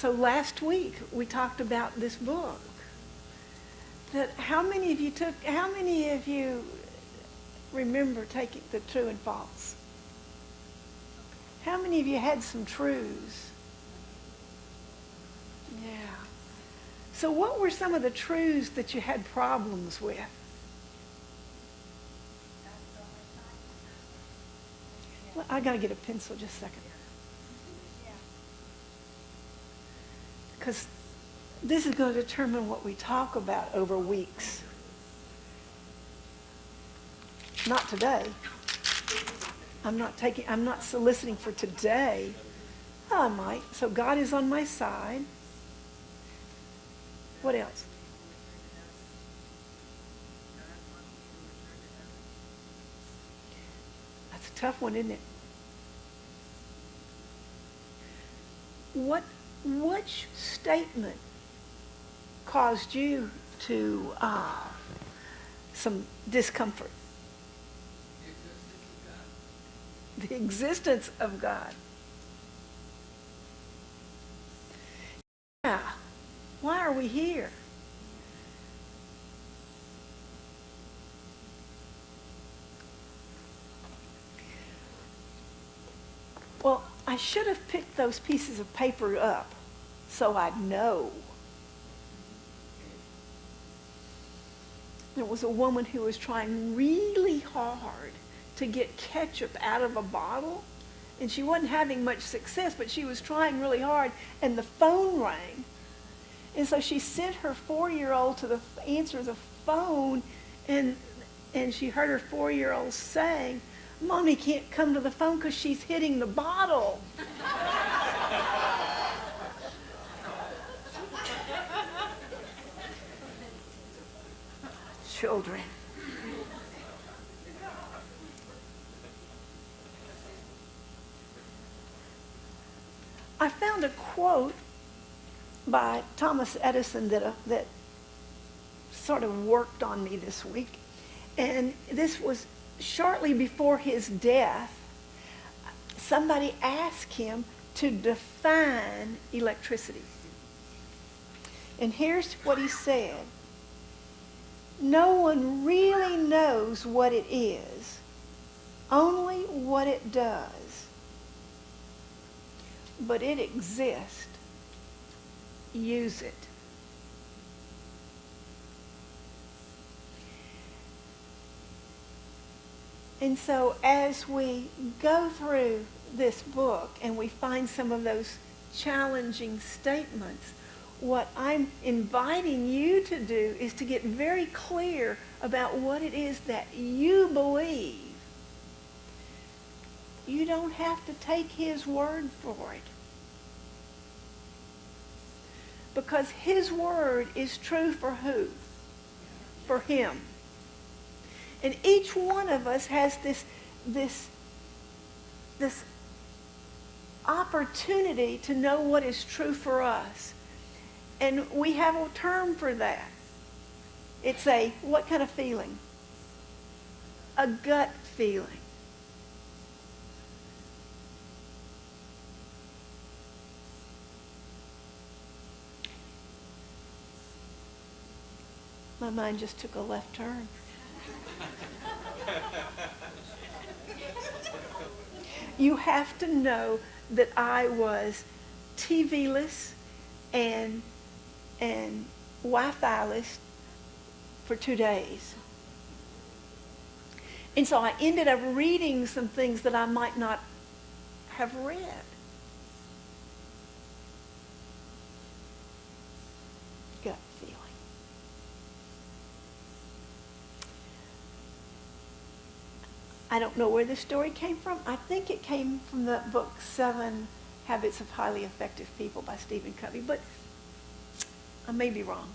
so last week we talked about this book. That how many of you remember taking the true and false? How many of you had some truths? Yeah. So what were some of the truths that you had problems with? Well, I got to get a pencil just a second. Because this is going to determine what we talk about over weeks. Not today. I'm not soliciting for today. Well, I might. So God is on my side. What else? That's a tough one, isn't it? Which statement caused you to some discomfort? The existence of God. Yeah. Why are we here? Well, I should have picked those pieces of paper up so I'd know. There was a woman who was trying really hard to get ketchup out of a bottle, and she wasn't having much success, but she was trying really hard, and the phone rang. And so she sent her 4-year-old to answer the phone, and she heard her 4-year-old saying, "Mommy can't come to the phone because she's hitting the bottle." Children. I found a quote by Thomas Edison that sort of worked on me this week. And this was shortly before his death. Somebody asked him to define electricity. And here's what he said. No one really knows what it is, only what it does. But it exists. Use it. And so as we go through this book and we find some of those challenging statements, what I'm inviting you to do is to get very clear about what it is that you believe. You don't have to take his word for it. Because his word is true for who? For him. And each one of us has this opportunity to know what is true for us. And we have a term for that. It's what kind of feeling? A gut feeling. My mind just took a left turn. You have to know that I was TV-less and Wi-Fi-less for 2 days. And so I ended up reading some things that I might not have read. Gut feeling. I don't know where this story came from. I think it came from the book 7 Habits of Highly Effective People by Stephen Covey, but I may be wrong.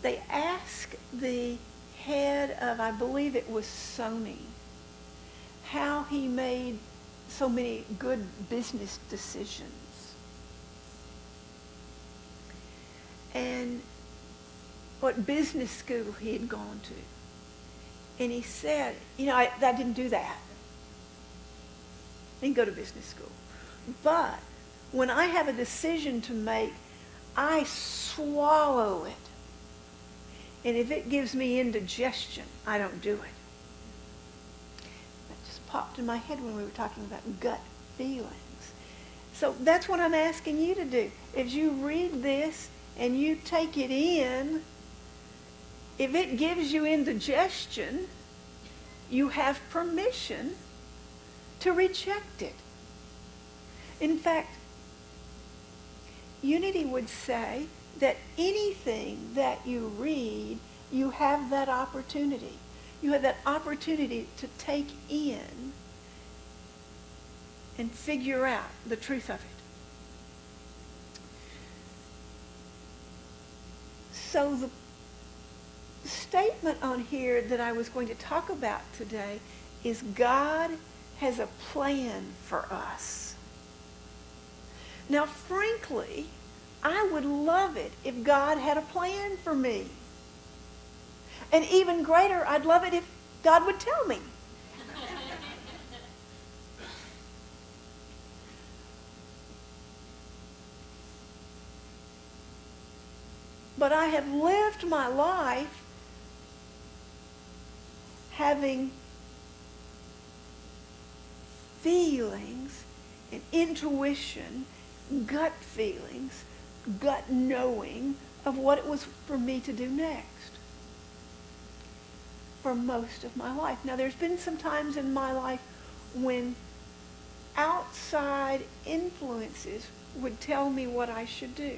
They asked the head of, I believe it was Sony, how he made so many good business decisions. And what business school he had gone to. And he said, I didn't do that. I didn't go to business school. But when I have a decision to make, I swallow it. And if it gives me indigestion, I don't do it. That just popped in my head when we were talking about gut feelings. So that's what I'm asking you to do. As you read this and you take it in, if it gives you indigestion, you have permission to reject it. In fact, Unity would say that anything that you read, you have that opportunity. You have that opportunity to take in and figure out the truth of it. So the statement on here that I was going to talk about today is God has a plan for us. Now, frankly, I would love it if God had a plan for me. And even greater, I'd love it if God would tell me. But I have lived my life having feelings and intuition, gut feelings, gut knowing of what it was for me to do next for most of my life. Now, there's been some times in my life when outside influences would tell me what I should do,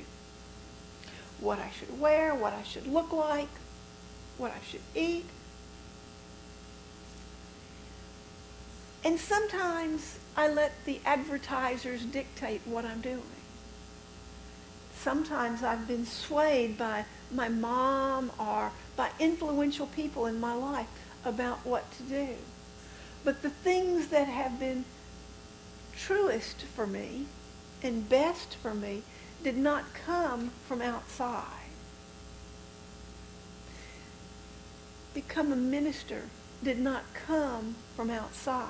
what I should wear, what I should look like, what I should eat. And sometimes I let the advertisers dictate what I'm doing. Sometimes I've been swayed by my mom or by influential people in my life about what to do. But the things that have been truest for me and best for me did not come from outside. Become a minister did not come from outside.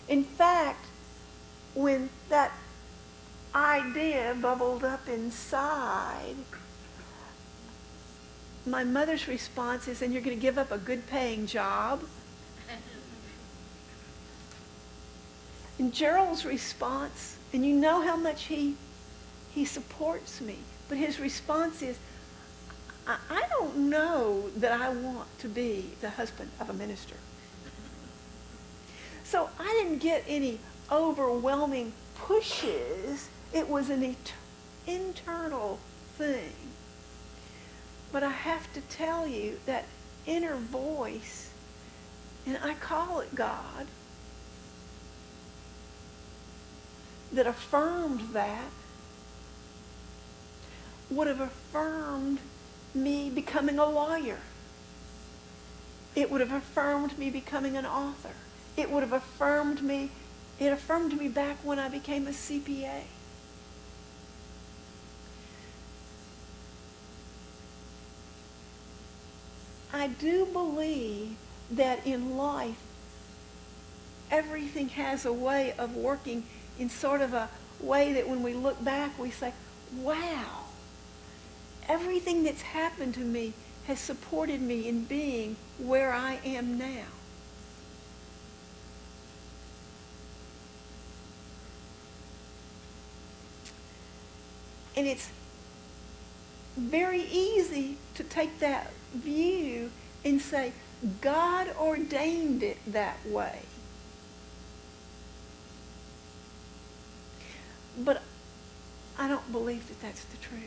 In fact, when that idea bubbled up inside, my mother's response is, and you're going to give up a good-paying job? And Gerald's response, and you know how much he supports me, but his response is, I don't know that I want to be the husband of a minister. So I didn't get any overwhelming pushes. It was an internal thing. But I have to tell you that inner voice, and I call it God, that affirmed that, would have affirmed me becoming a lawyer. It would have affirmed me becoming an author. It would have affirmed me, it affirmed me back when I became a CPA. I do believe that in life, everything has a way of working in sort of a way that when we look back, we say, wow, everything that's happened to me has supported me in being where I am now. And it's very easy to take that view and say, God ordained it that way. But I don't believe that that's the truth.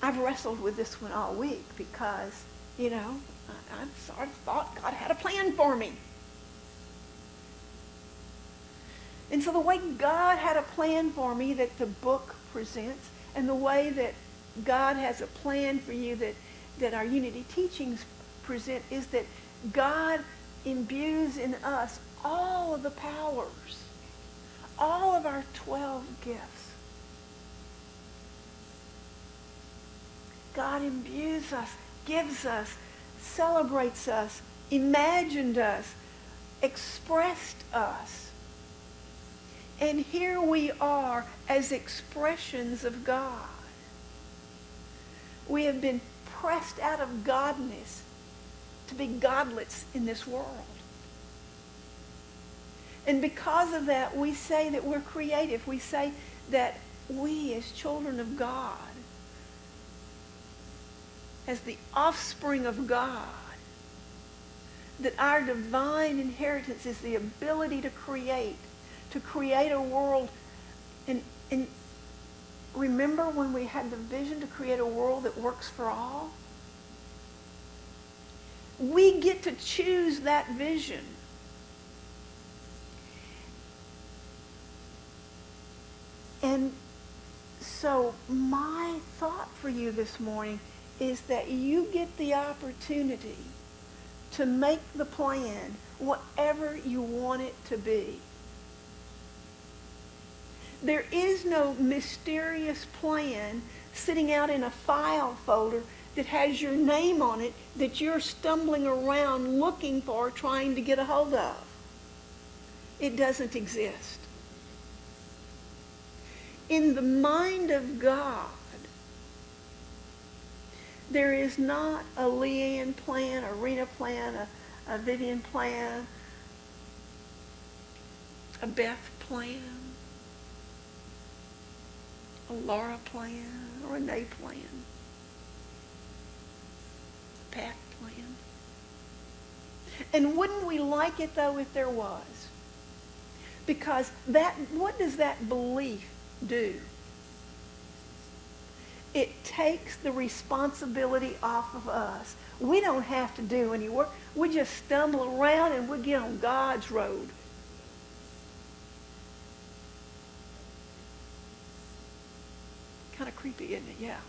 I've wrestled with this one all week because, I sort of thought God had a plan for me. And so the way God had a plan for me that the book presents, and the way that God has a plan for you that our Unity teachings present, is that God imbues in us all of the powers, all of our 12 gifts. God imbues us, gives us, celebrates us, imagined us, expressed us. And here we are as expressions of God. We have been pressed out of godness to be godlets in this world. And because of that, we say that we're creative. We say that we, as children of God, as the offspring of God, that our divine inheritance is the ability to create a world. And remember when we had the vision to create a world that works for all? We get to choose that vision. And so my thought for you this morning is that you get the opportunity to make the plan whatever you want it to be. There is no mysterious plan sitting out in a file folder that has your name on it that you're stumbling around looking for, trying to get a hold of. It doesn't exist. In the mind of God, there is not a Leanne plan, a Rena plan, a Vivian plan, a Beth plan, a Laura plan, or a Renee plan, a Pat plan. And wouldn't we like it, though, if there was? Because what does that belief do? It takes the responsibility off of us. We don't have to do any work. We just stumble around and we get on God's road. Kind of creepy, isn't it? Yeah.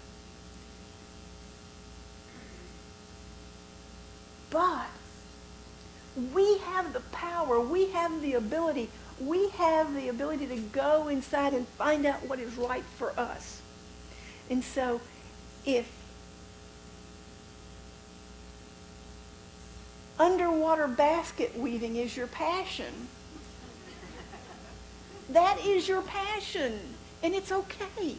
But we have the power. We have the ability. We have the ability to go inside and find out what is right for us. And so if underwater basket weaving is your passion, that is your passion, and it's okay.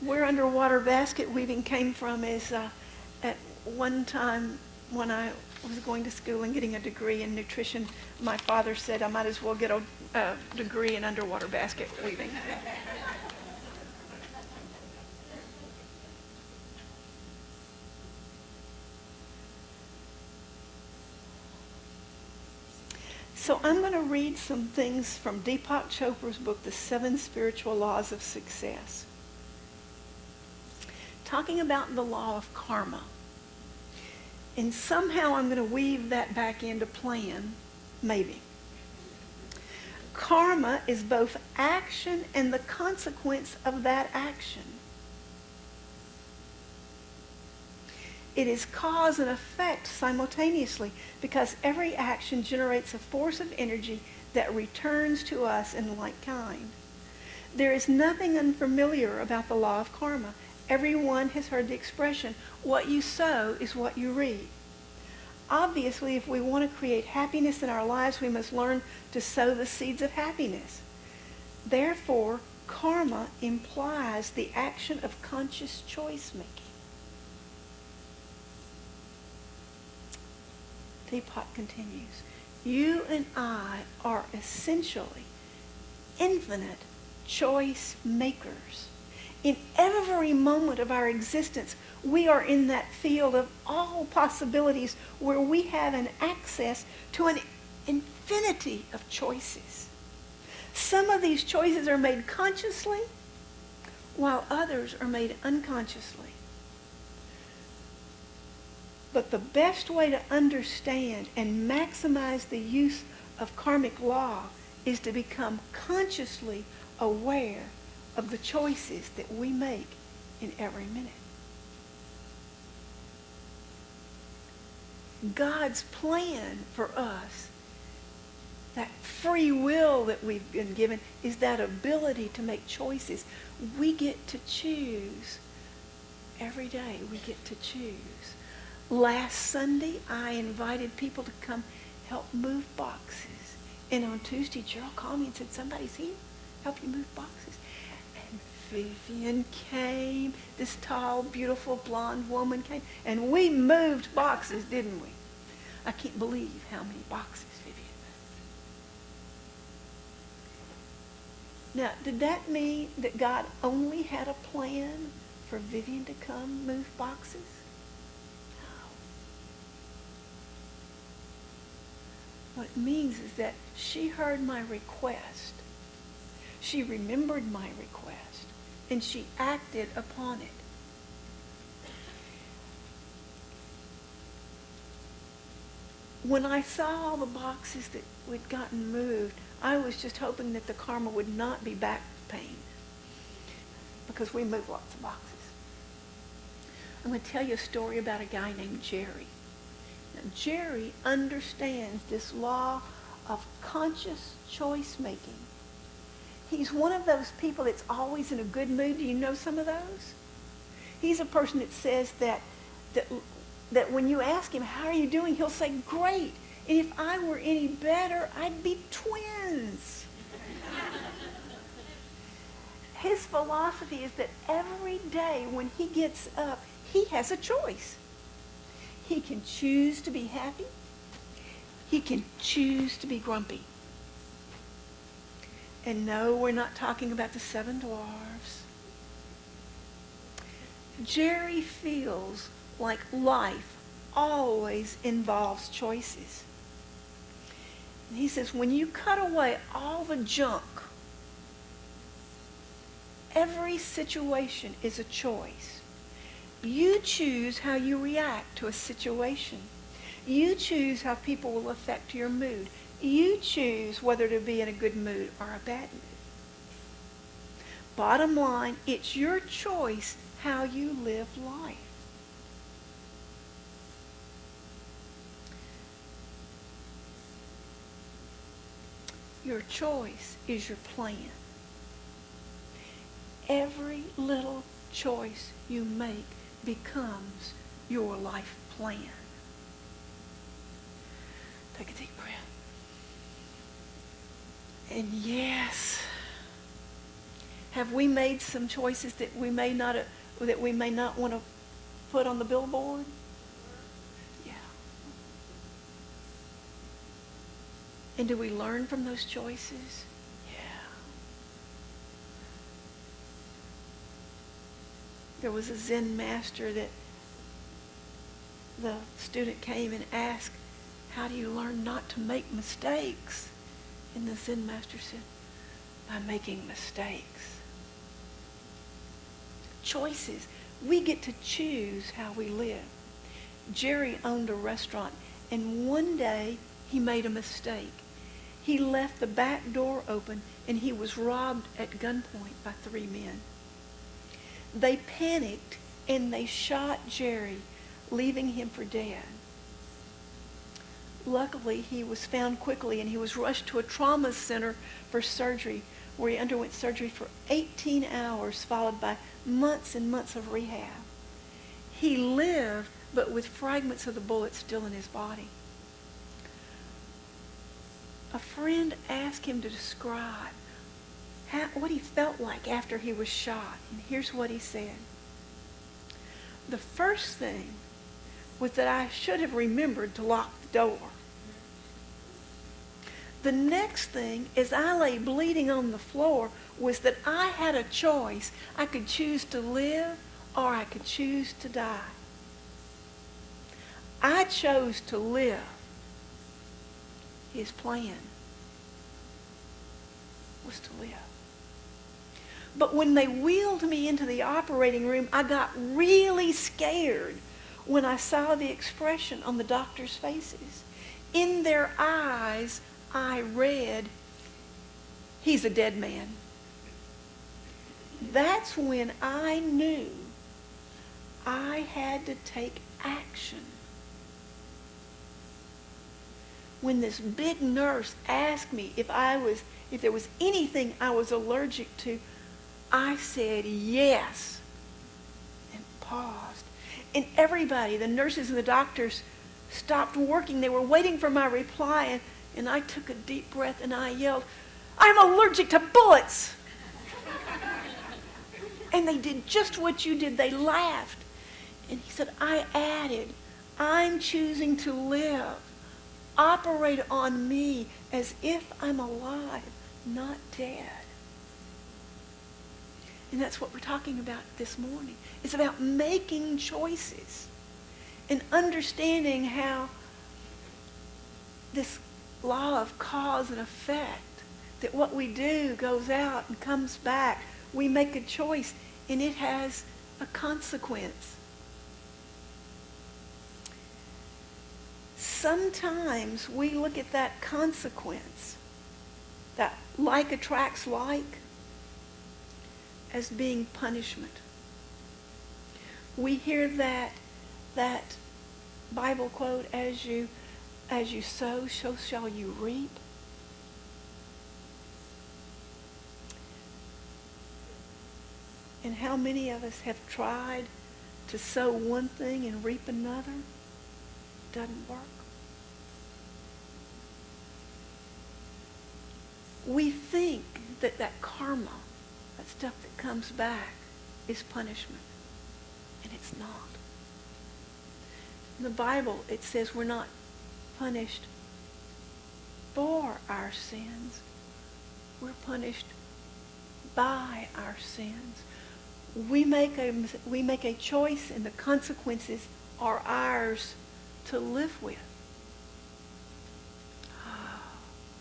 Where underwater basket weaving came from is at one time when I was going to school and getting a degree in nutrition, my father said I might as well get a degree in underwater basket weaving. So I'm going to read some things from Deepak Chopra's book, The 7 Spiritual Laws of Success, talking about the law of karma. And somehow I'm going to weave that back into plan, maybe. Karma is both action and the consequence of that action. It is cause and effect simultaneously because every action generates a force of energy that returns to us in like kind. There is nothing unfamiliar about the law of karma. Everyone has heard the expression, what you sow is what you reap. Obviously, if we want to create happiness in our lives, we must learn to sow the seeds of happiness. Therefore, karma implies the action of conscious choice making. Deepak continues, you and I are essentially infinite choice makers. In every moment of our existence, we are in that field of all possibilities where we have an access to an infinity of choices. Some of these choices are made consciously, while others are made unconsciously. But the best way to understand and maximize the use of karmic law is to become consciously aware of the choices that we make in every minute. God's plan for us, that free will that we've been given, is that ability to make choices. We get to choose. Every day we get to choose. Last Sunday, I invited people to come help move boxes. And on Tuesday, Gerald called me and said, somebody's here, help you move boxes. And Vivian came, this tall, beautiful, blonde woman came, and we moved boxes, didn't we? I can't believe how many boxes Vivian moved. Now, did that mean that God only had a plan for Vivian to come move boxes? No. What it means is that she heard my request. She remembered my request, and she acted upon it. When I saw all the boxes that we'd gotten moved, I was just hoping that the karma would not be back pain, because we moved lots of boxes. I'm going to tell you a story about a guy named Jerry. Now, Jerry understands this law of conscious choice making. He's one of those people that's always in a good mood. Do you know some of those? He's a person that says that when you ask him, how are you doing? He'll say, great. And if I were any better, I'd be twins. His philosophy is that every day when he gets up, he has a choice. He can choose to be happy. He can choose to be grumpy. And no, we're not talking about the 7 dwarfs. Jerry feels like life always involves choices. And he says, when you cut away all the junk, every situation is a choice. You choose how you react to a situation. You choose how people will affect your mood. You choose whether to be in a good mood or a bad mood. Bottom line, it's your choice how you live life. Your choice is your plan. Every little choice you make becomes your life plan. Take a deep breath. And yes, have we made some choices that we may not want to put on the billboard? Yeah. And do we learn from those choices? Yeah. There was a Zen master that the student came and asked, how do you learn not to make mistakes? And the Zen master said, by making mistakes. Choices. We get to choose how we live. Jerry owned a restaurant, and one day he made a mistake. He left the back door open, and he was robbed at gunpoint by 3 men. They panicked, and they shot Jerry, leaving him for dead. Luckily, he was found quickly, and he was rushed to a trauma center for surgery, where he underwent surgery for 18 hours, followed by months and months of rehab. He lived, but with fragments of the bullet still in his body. A friend asked him to describe what he felt like after he was shot, and here's what he said. The first thing was that I should have remembered to lock the door. The next thing, as I lay bleeding on the floor, was that I had a choice. I could choose to live or I could choose to die. I chose to live. His plan was to live. But when they wheeled me into the operating room, I got really scared when I saw the expression on the doctors' faces. In their eyes, I read, he's a dead man. That's when I knew I had to take action. When this big nurse asked me if there was anything I was allergic to, I said yes and paused. And everybody, the nurses and the doctors, stopped working. They were waiting for my reply, and I took a deep breath and I yelled, "I'm allergic to bullets!" And they did just what you did. They laughed. And he said, I added, "I'm choosing to live. Operate on me as if I'm alive, not dead." And that's what we're talking about this morning. It's about making choices and understanding how this law of cause and effect, that what we do goes out and comes back. We make a choice and it has a consequence. Sometimes we look at that consequence, that like attracts like, as being punishment. We hear that Bible quote, as you sow, so shall you reap. And how many of us have tried to sow one thing and reap another? Doesn't work. We think that karma, that stuff that comes back, is punishment. And it's not. In the Bible, it says we're not punished for our sins. We're punished by our sins. We make a choice, and the consequences are ours to live with.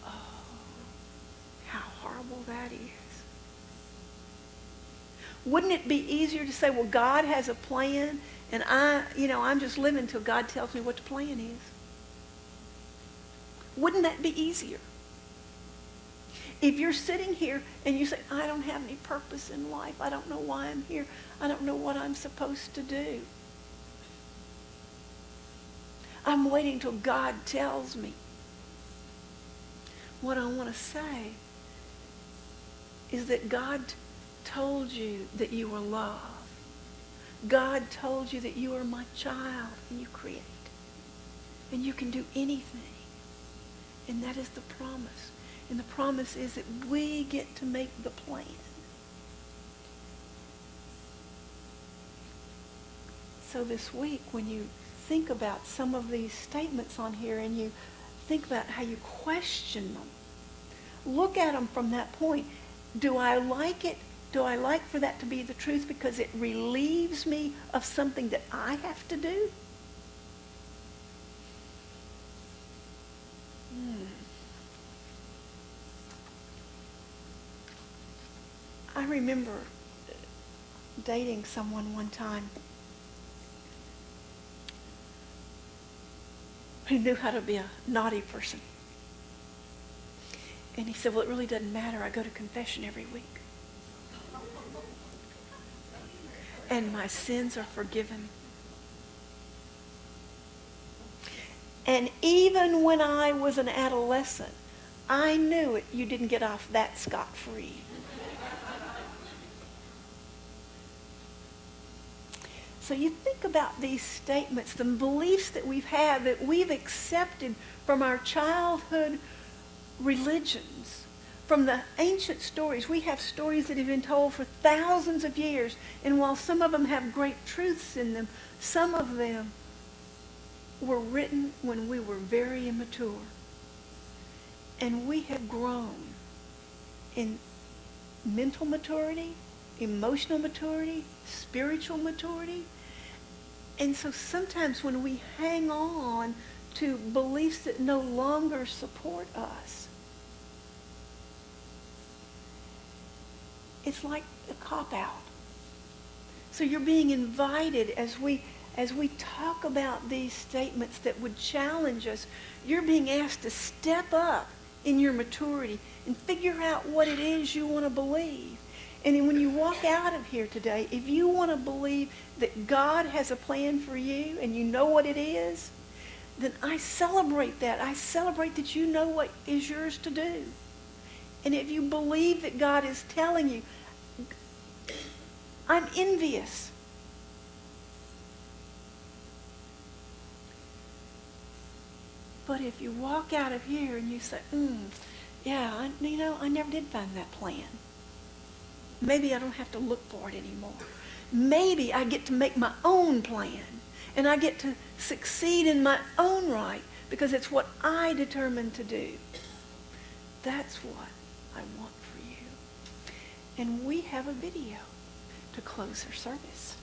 Oh, how horrible that is. Wouldn't it be easier to say, well, God has a plan, and I'm just living until God tells me what the plan is? Wouldn't that be easier? If you're sitting here and you say, I don't have any purpose in life, I don't know why I'm here, I don't know what I'm supposed to do, I'm waiting till God tells me. What I want to say is that God told you that you were loved. God told you that you are my child and you create. And you can do anything. And that is the promise. And the promise is that we get to make the plan. So this week, when you think about some of these statements on here and you think about how you question them, look at them from that point. Do I like it? Do I like for that to be the truth because it relieves me of something that I have to do? I remember dating someone one time who knew how to be a naughty person. And he said, well, it really doesn't matter. I go to confession every week. And my sins are forgiven. And even when I was an adolescent, I knew it. You didn't get off that scot-free. So you think about these statements, the beliefs that we've had, that we've accepted from our childhood religions, from the ancient stories. We have stories that have been told for thousands of years, and while some of them have great truths in them, some of them were written when we were very immature. And we have grown in mental maturity, emotional maturity, spiritual maturity. And so sometimes when we hang on to beliefs that no longer support us, it's like a cop-out. So you're being invited as we talk about these statements that would challenge us, you're being asked to step up in your maturity and figure out what it is you want to believe. And then when you walk out of here today, if you want to believe that God has a plan for you and you know what it is, then I celebrate that. I celebrate that you know what is yours to do. And if you believe that God is telling you, I'm envious. But if you walk out of here and you say, yeah, I never did find that plan. Maybe I don't have to look for it anymore. Maybe I get to make my own plan, and I get to succeed in my own right because it's what I determined to do. That's what I want for you. And we have a video to close our service.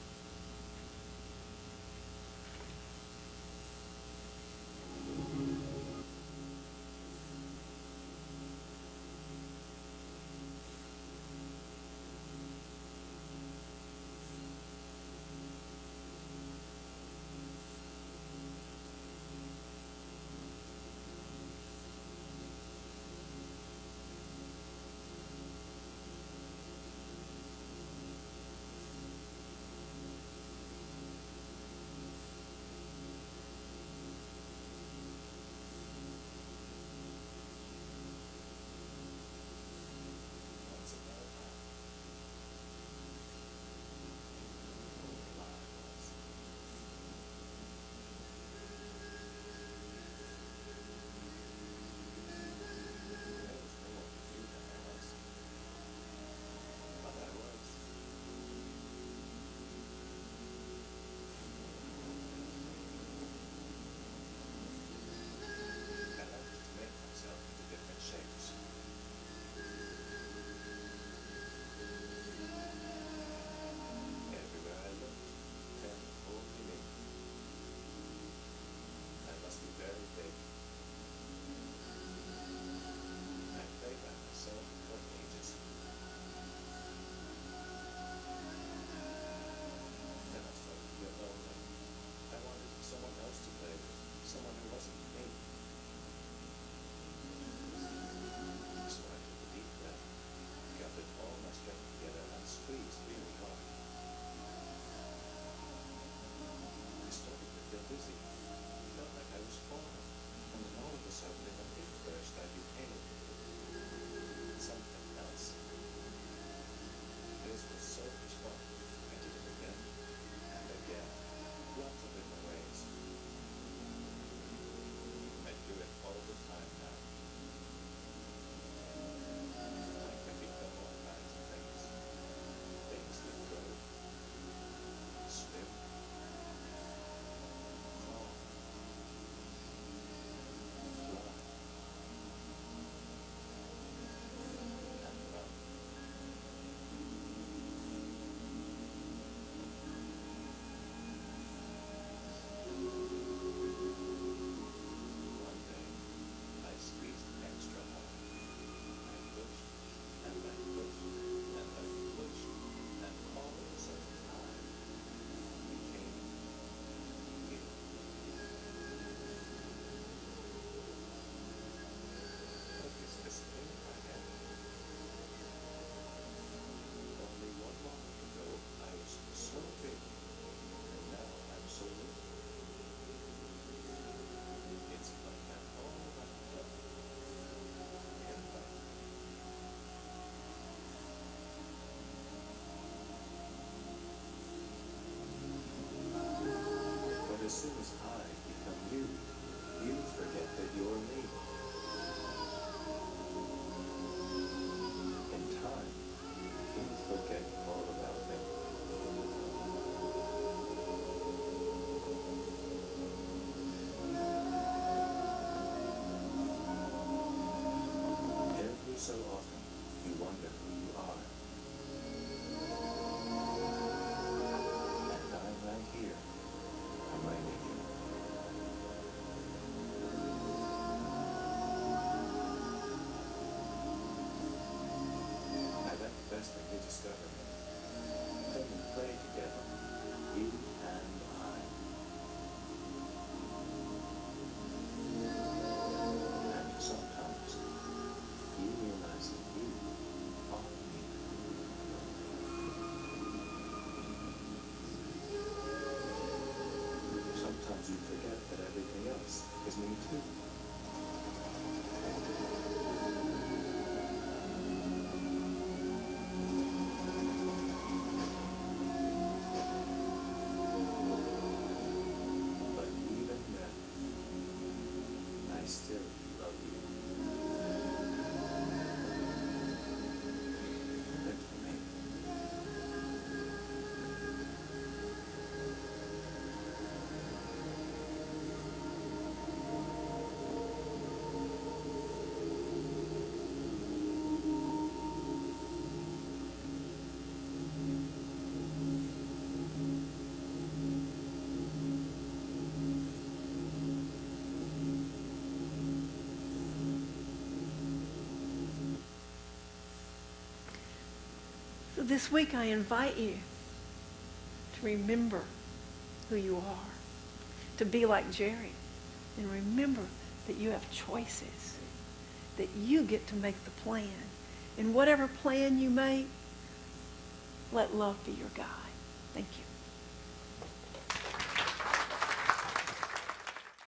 this week I invite you to remember who you are, to be like Jerry, and remember that you have choices, that you get to make the plan. And whatever plan you make, let love be your guide. Thank you.